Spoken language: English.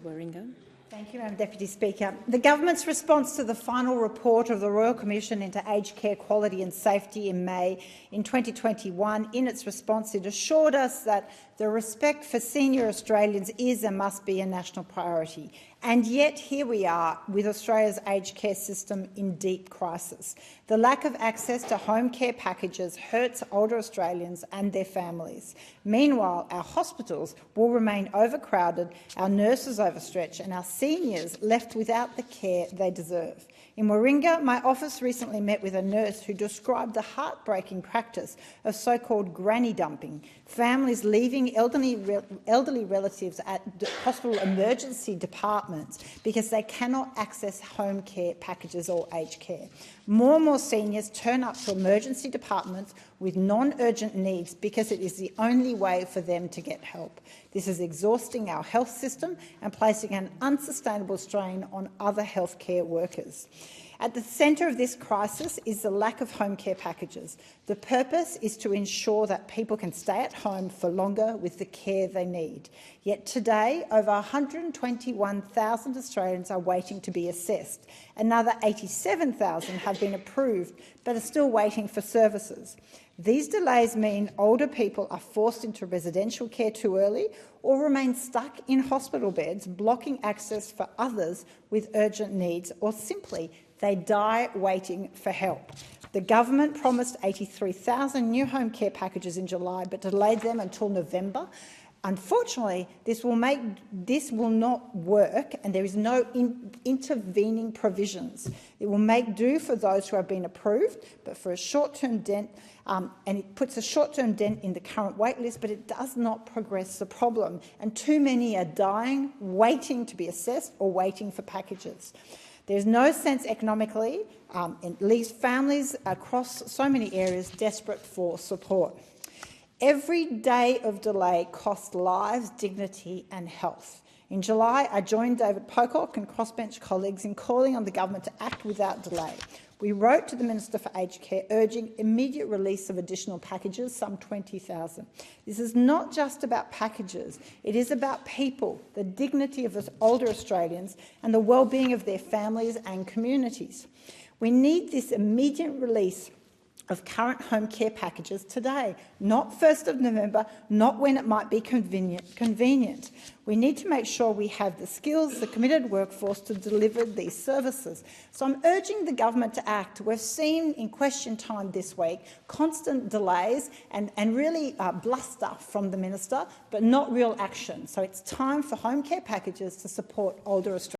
Warringah. Thank you, Madam Deputy Speaker. The government's response to the final report of the Royal Commission into Aged Care Quality and Safety in May in 2021, in its response, it assured us that the respect for senior Australians is and must be a national priority. And yet here we are with Australia's aged care system in deep crisis. The lack of access to home care packages hurts older Australians and their families. Meanwhile, our hospitals will remain overcrowded, our nurses overstretched and our seniors left without the care they deserve. In Warringah, my office recently met with a nurse who described the heartbreaking practice of so-called granny dumping, families leaving elderly relatives at hospital emergency departments because they cannot access home care packages or aged care. More and more seniors turn up to emergency departments with non-urgent needs because it is the only way for them to get help. This is exhausting our health system and placing an unsustainable strain on other healthcare workers. At the centre of this crisis is the lack of home care packages. The purpose is to ensure that people can stay at home for longer with the care they need. Yet today, over 121,000 Australians are waiting to be assessed. Another 87,000 have been approved but are still waiting for services. These delays mean older people are forced into residential care too early or remain stuck in hospital beds, blocking access for others with urgent needs, or simply they die waiting for help. The government promised 83,000 new home care packages in July but delayed them until November. Unfortunately, this will not work, and there is no intervening provisions. It will make do for those who have been approved, but for a short-term dent, and it puts a short-term dent in the current wait list, but it does not progress the problem. And too many are dying, waiting to be assessed or waiting for packages. There's no sense economically. It leaves families across so many areas desperate for support. Every day of delay costs lives, dignity and health. In July, I joined David Pocock and crossbench colleagues in calling on the government to act without delay. We wrote to the Minister for Aged Care urging immediate release of additional packages, some 20,000. This is not just about packages. It is about people, the dignity of older Australians and the well-being of their families and communities. We need this immediate release of current home care packages today, not 1st of November, not when it might be convenient. We need to make sure we have the skills, the committed workforce to deliver these services. So I'm urging the government to act. We've seen in question time this week constant delays and really bluster from the minister, but not real action. So it's time for home care packages to support older Australians.